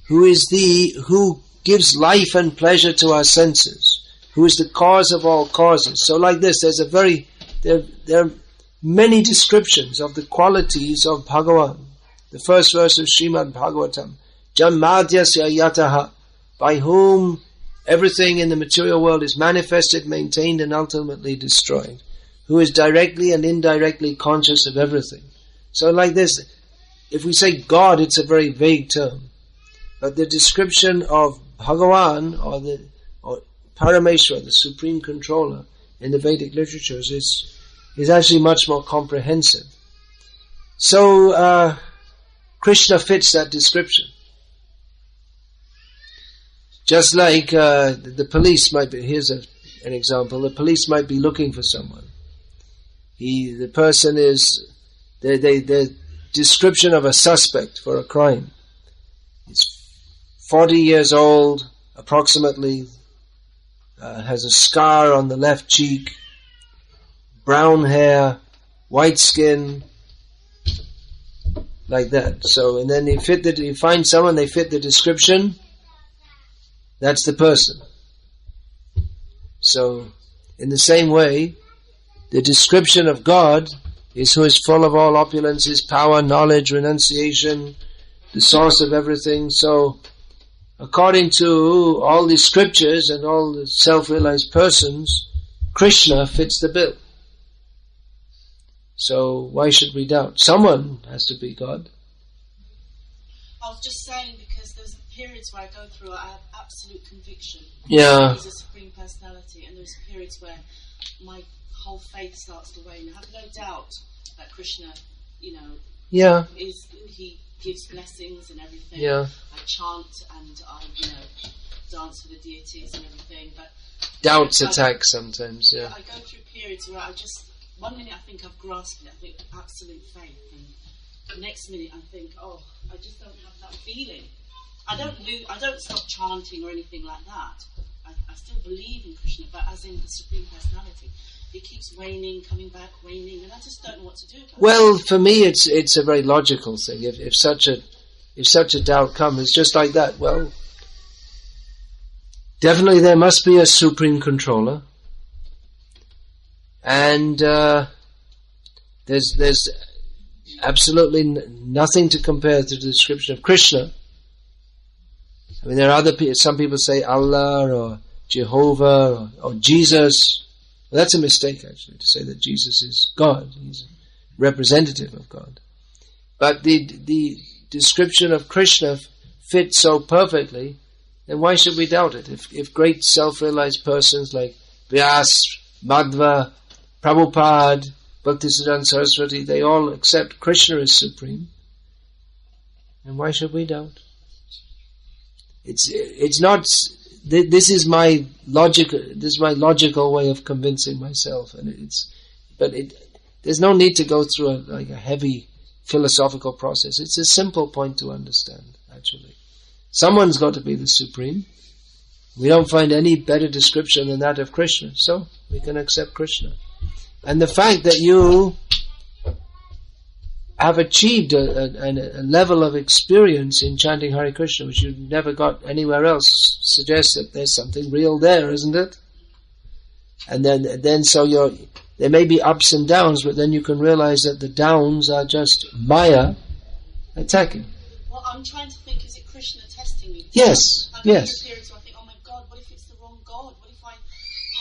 Who gives life and pleasure to our senses. Who is the cause of all causes. So like this, there are many descriptions of the qualities of Bhagavan. The first verse of Srimad Bhagavatam. Janmadhyasya yataha, by whom everything in the material world is manifested, maintained and ultimately destroyed. Who is directly and indirectly conscious of everything. So like this, if we say God, it's a very vague term. But the description of Bhagavan or Parameshwar, the supreme controller in the Vedic literatures is actually much more comprehensive. So Krishna fits that description. Just like the police might be, here's an example, the police might be looking for someone. The person is, the description of a suspect for a crime. He's 40 years old, approximately, has a scar on the left cheek, brown hair, white skin, like that. So, and then you find someone, they fit the description, that's the person. So, in the same way, the description of God is who is full of all opulences, power, knowledge, renunciation, the source of everything. So, according to all the scriptures and all the self-realized persons, Krishna fits the bill. So, why should we doubt? Someone has to be God. I was just saying because there's periods where I go through, I have absolute conviction. Yeah. He's a supreme personality, and there's periods where my whole faith starts to wane. I have no doubt that Krishna, Yeah. he gives blessings and everything. Yeah. I chant and dance for the deities and everything, but Doubts attack sometimes, yeah. I go through periods where I just, one minute I think I've grasped it, I think absolute faith, and the next minute I think, oh, I just don't have that feeling. I don't stop chanting or anything like that. I still believe in Krishna, but as in the Supreme Personality, it keeps waning, coming back, waning, and I just don't know what to do about it. Well, for me, it's a very logical thing. If such a doubt comes, it's just like that. Well, definitely there must be a supreme controller, and there's absolutely nothing to compare to the description of Krishna. I mean, there are some people say Allah or Jehovah or Jesus. Well, that's a mistake, actually, to say that Jesus is God. He's a representative of God. But the description of Krishna fits so perfectly, then why should we doubt it? If great self-realized persons like Vyas, Madhva, Prabhupada, Bhaktisiddhanta Saraswati, they all accept Krishna as supreme, then why should we doubt? It's not. This is my logical way of convincing myself, and there's no need to go through a heavy philosophical process. It's a simple point to understand, actually. Someone's got to be the supreme. We don't find any better description than that of Krishna, so we can accept Krishna. And the fact that you have achieved a level of experience in chanting Hare Krishna which you've never got anywhere else suggests that there's something real there, isn't it? And then so there may be ups and downs, but then you can realize that the downs are just Maya attacking. Well, I'm trying to think, is it Krishna testing me? Yes, yes. There are periods where I think, oh my God, what if it's the wrong God? What if I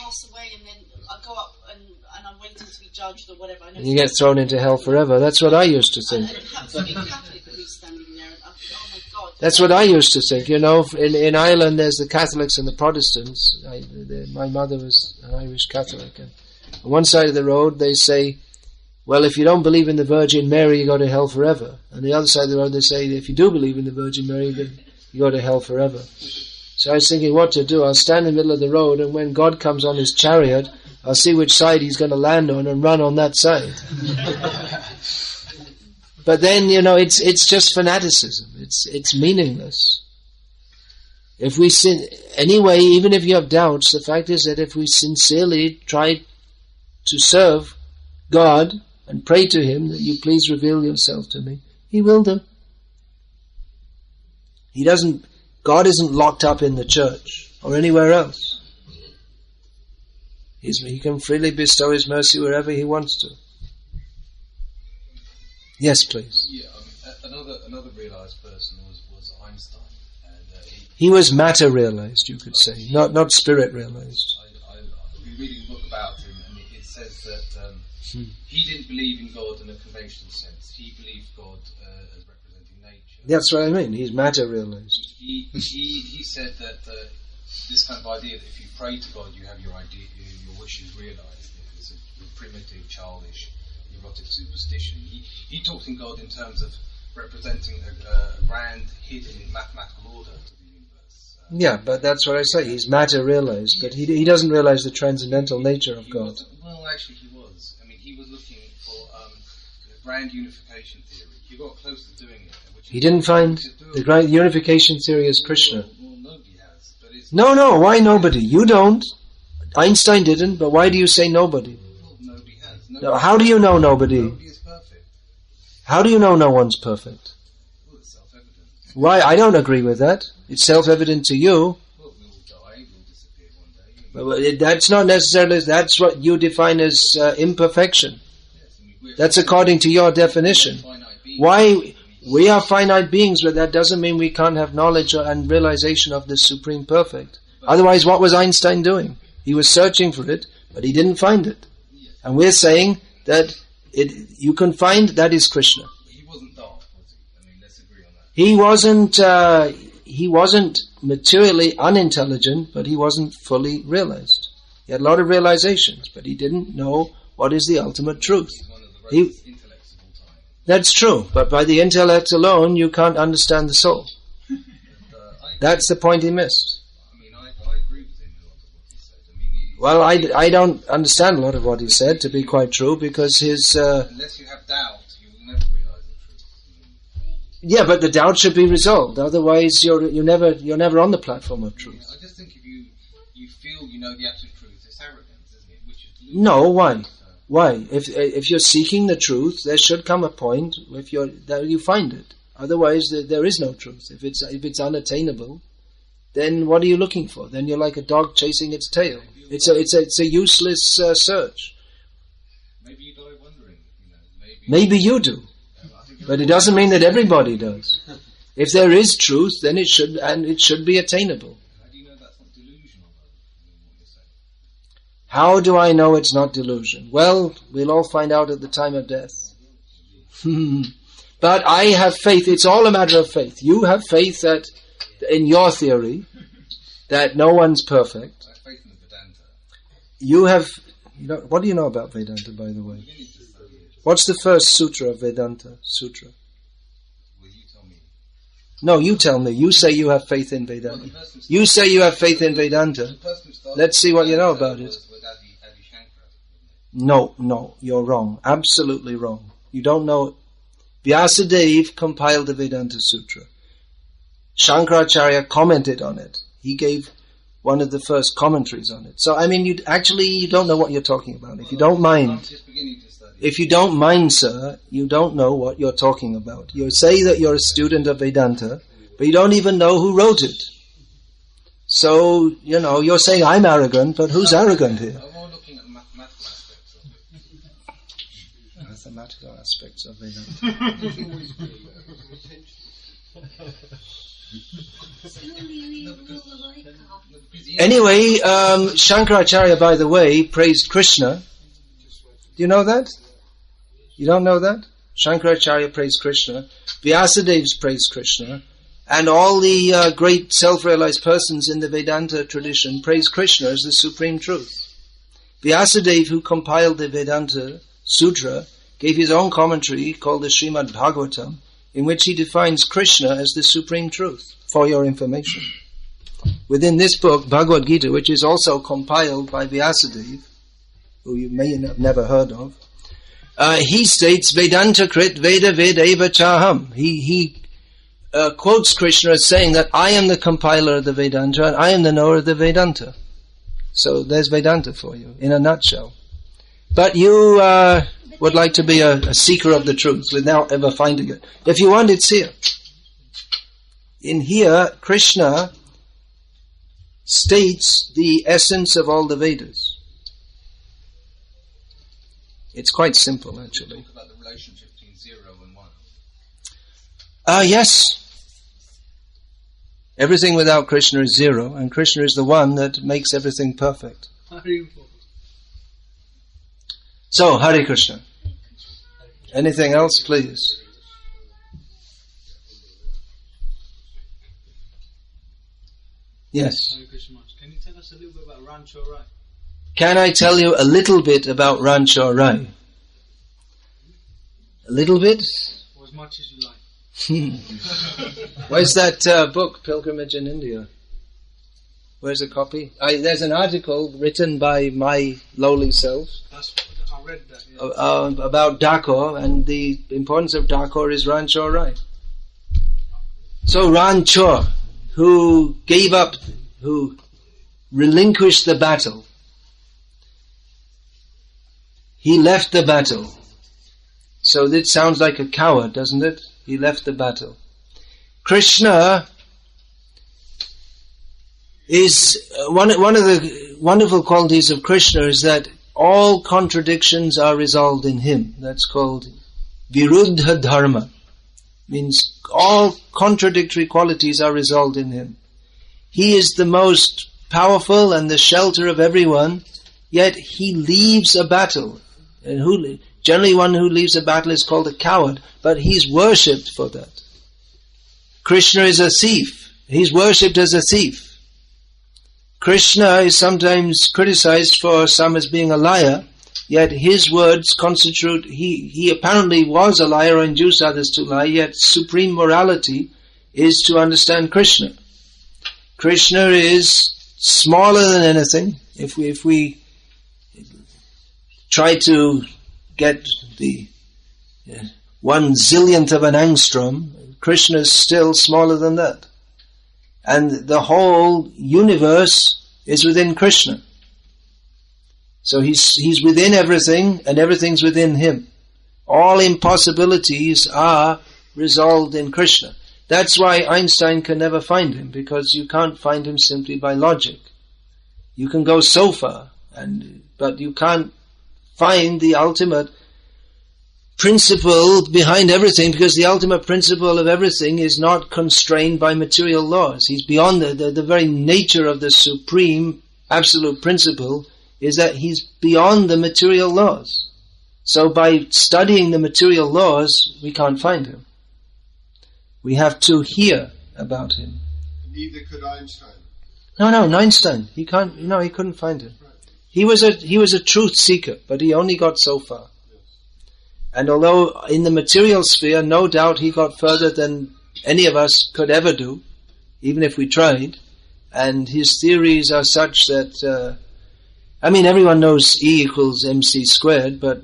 pass away and then I go up and I'm waiting to be judged or whatever? And you get thrown into hell forever. That's what I used to think. And it happens to be a Catholic priest standing there, and I think, oh my God. That's what I used to think. You know, in Ireland there's the Catholics and the Protestants. My mother was an Irish Catholic, and on one side of the road they say, well, if you don't believe in the Virgin Mary, you go to hell forever. And the other side of the road they say, if you do believe in the Virgin Mary, then you go to hell forever. So I was thinking what to do. I'll stand in the middle of the road, and when God comes on his chariot, I'll see which side he's going to land on and run on that side. But then, you know, it's just fanaticism. It's meaningless. If we sin anyway, even if you have doubts, the fact is that if we sincerely try to serve God and pray to him that you please reveal yourself to me, he will do. God isn't locked up in the church or anywhere else. He can freely bestow his mercy wherever he wants to. Yes, please. Yeah, another realized person was Einstein. And, he was matter realized, you could say, not spirit realized. I've been reading a book about him, and it says that he didn't believe in God in a conventional sense. He believed God as representing nature. That's what I mean. He's matter realized. He said that this kind of idea that if you pray to God, you have your wishes realized. It's a primitive, childish, erotic superstition. He talked in God in terms of representing a grand, hidden mathematical order to the universe. Yeah, but that's what I say. He's matter realized, but he doesn't realize the transcendental nature of God. Well, actually, he was. I mean, he was looking for a grand unification theory. He got close to doing it. He didn't find the grand unification theory as Krishna. Well, nobody has. But it's No, why nobody? You don't. Einstein didn't, but why do you say nobody? Well, nobody has. No, how do you know nobody? Nobody is perfect. How do you know no one's perfect? Well, it's self-evident. Why? I don't agree with that. It's self-evident to you. Well, we'll die, we'll disappear one day. But that's not necessarily, that's what you define as imperfection. Yes, I mean, That's according to your definition. Why? We are finite beings, but that doesn't mean we can't have knowledge and realization of the Supreme Perfect. Otherwise, what was Einstein doing? He was searching for it, but he didn't find it. And we're saying that you can find, that is Krishna. He wasn't dark, was he? I mean, let's agree on that. He wasn't materially unintelligent, but he wasn't fully realized. He had a lot of realizations, but he didn't know what is the ultimate truth. He's one of the greatest intellects of all time. That's true, but by the intellect alone, you can't understand the soul. That's the point he missed. I Well, I don't understand a lot of what he said, to be quite true, because his... Unless you have doubt, you will never realize the truth. Yeah, but the doubt should be resolved. Otherwise, you're never on the platform of truth. I just think if you feel you know the absolute truth, it's arrogance, isn't it? Which is No, why? Why? If you're seeking the truth, there should come a point that you find it. Otherwise, there is no truth. If it's unattainable, then what are you looking for? Then you're like a dog chasing its tail. It's a useless search. Maybe you die wondering. Maybe you do, but it doesn't mean that everybody does. If there is truth, then it should be attainable. How do you know that's not delusional? What you're saying? How do I know it's not delusion? Well, we'll all find out at the time of death. But I have faith. It's all a matter of faith. You have faith that, in your theory, that no one's perfect. I have faith in the Vedanta. You have... what do you know about Vedanta, by the way? What's the first sutra of Vedanta? Sutra. Well, you tell me. No, you tell me. You say you have faith in Vedanta. You say you have faith in Vedanta. Let's see what you know about it. No, you're wrong. Absolutely wrong. You don't know it. Vyasadeva compiled the Vedanta Sutra. Shankaracharya commented on it. He gave one of the first commentaries on it. So, I mean, you don't know what you're talking about. If you don't mind, sir, you don't know what you're talking about. You say that you're a student of Vedanta, but you don't even know who wrote it. So, you're saying I'm arrogant, but who's arrogant here? I'm more looking at mathematical aspects of it. Mathematical aspects of Vedanta. Anyway, Shankaracharya, by the way, praised Krishna. Do you know that? You don't know that? Shankaracharya praised Krishna. Vyasadev's praised Krishna. And all the great self-realized persons in the Vedanta tradition praise Krishna as the supreme truth. Vyasadeva, who compiled the Vedanta Sutra, gave his own commentary called the Srimad Bhagavatam, in which he defines Krishna as the supreme truth, for your information. Within this book, Bhagavad Gita, which is also compiled by Vyasadeva, who you may have never heard of, he states, Vedanta Krit Veda Vedeva Chaham. He quotes Krishna as saying that I am the compiler of the Vedanta and I am the knower of the Vedanta. So there's Vedanta for you, in a nutshell. But you would like to be a seeker of the truth without ever finding it. If you want, it's here. In here, Krishna states the essence of all the Vedas. It's quite simple, actually. Talk about the relationship between 0 and 1. Yes. Everything without Krishna is 0, and Krishna is the one that makes everything perfect. So, Hare Krishna. Anything else, please? Yes. Hare Krishna. Can you tell us a little bit about Rancho Rai? Can I tell you a little bit about Rancho Rai? A little bit? Or as much as you like. Where's that book, Pilgrimage in India? Where's a copy? There's an article written by my lowly self. I read that. Yeah. About Dakor, and the importance of Dakor is Rancho Rai. So Rancho, who relinquished the battle, he left the battle. So this sounds like a coward, doesn't it? He left the battle. Krishna is one of the wonderful qualities of Krishna is that all contradictions are resolved in him. That's called Viruddha Dharma. Means all contradictory qualities are resolved in him. He is the most powerful and the shelter of everyone, yet he leaves a battle. And generally one who leaves a battle is called a coward, but he's worshipped for that. Krishna is a thief. He's worshipped as a thief. Krishna is sometimes criticized for some as being a liar, yet his words constitute, he apparently was a liar or induced others to lie, yet supreme morality is to understand Krishna. Krishna is smaller than anything, If we try to get the 1/zillionth of an angstrom, Krishna is still smaller than that. And the whole universe is within Krishna. So he's within everything, and everything's within him. All impossibilities are resolved in Krishna. That's why Einstein can never find him, because you can't find him simply by logic. You can go so far, but you can't find the ultimate principle behind everything, because the ultimate principle of everything is not constrained by material laws. He's beyond the very nature of the supreme absolute principle is that he's beyond the material laws. So by studying the material laws, we can't find him. We have to hear about him. Neither could Einstein. No, Einstein. He couldn't find him. He was a truth seeker, but he only got so far. And although in the material sphere, no doubt he got further than any of us could ever do, even if we tried, and his theories are such that, everyone knows E equals MC squared, but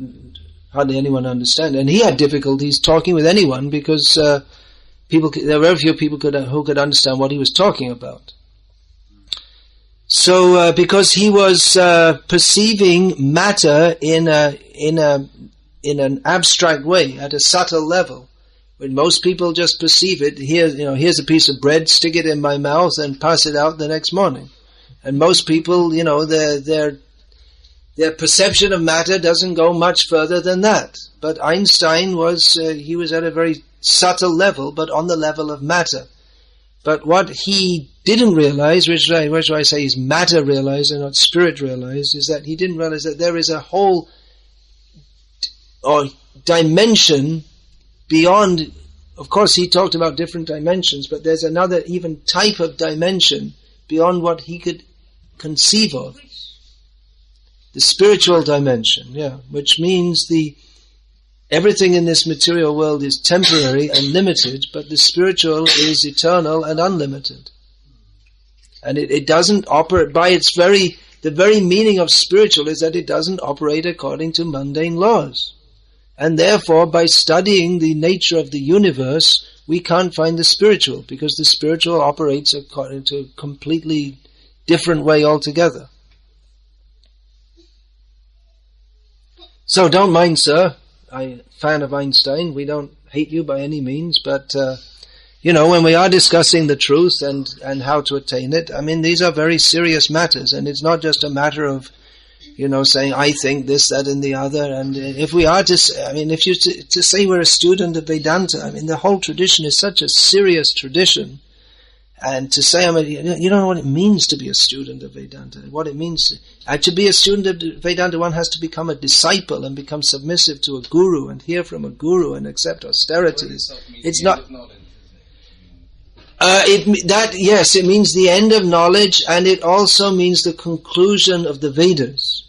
hardly anyone understands. And he had difficulties talking with anyone because there were very few people who could understand what he was talking about. So, because he was perceiving matter in an abstract way, at a subtle level, when most people just perceive it. Here's a piece of bread, stick it in my mouth, and pass it out the next morning. And most people, their perception of matter doesn't go much further than that. But Einstein was at a very subtle level, but on the level of matter. But what he didn't realize, which I say is matter realized and not spirit realized, is that he didn't realize that there is a whole or dimension beyond. Of course, he talked about different dimensions, but there's another even type of dimension beyond what he could conceive of. The spiritual dimension, which means everything in this material world is temporary and limited, but the spiritual is eternal and unlimited. And it doesn't operate by the very meaning of spiritual is that it doesn't operate according to mundane laws. And therefore, by studying the nature of the universe, we can't find the spiritual, because the spiritual operates according to a completely different way altogether. So don't mind, sir. I'm a fan of Einstein. We don't hate you by any means, but when we are discussing the truth and how to attain it, these are very serious matters, and it's not just a matter of saying I think this, that, and the other. And if we are to say we're a student of Vedanta, the whole tradition is such a serious tradition. And to say, you don't know what it means to be a student of Vedanta. What it means to be a student of Vedanta, one has to become a disciple and become submissive to a guru and hear from a guru and accept austerities. It's not. It means the end of knowledge, and it also means the conclusion of the Vedas.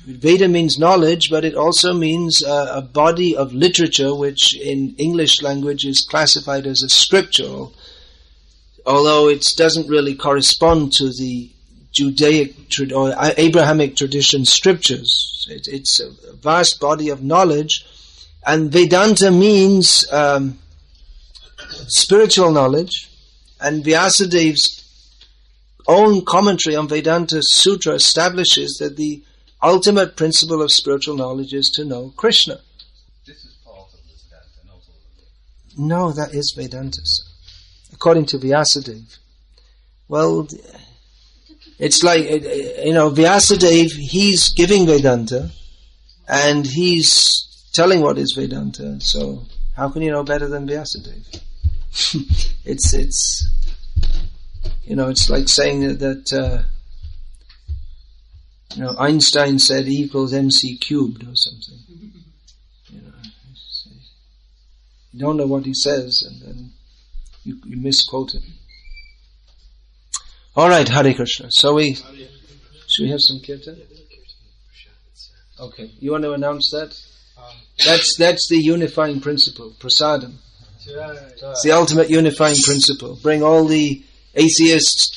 Veda means knowledge, but it also means a body of literature, which in English language is classified as a scripture, although it doesn't really correspond to the Judaic or Abrahamic tradition scriptures. It's a vast body of knowledge, and Vedanta means spiritual knowledge. And Vyasadev's own commentary on Vedanta Sutra establishes that the ultimate principle of spiritual knowledge is to know Krishna. This is part of this Vedanta, not all of it. No, that is Vedanta, sir. According to Vyasadev. Well, it's like, Vyasadev, he's giving Vedanta, and he's telling what is Vedanta, so how can you know better than Vyasadev? It's like saying that Einstein said E equals MC cubed or something. You don't know what he says, and then you misquote him. All right, Hare Krishna. So should we have some kirtan? Okay, you want to announce that? That's the unifying principle, prasadam. It's the ultimate unifying principle. Bring all the atheists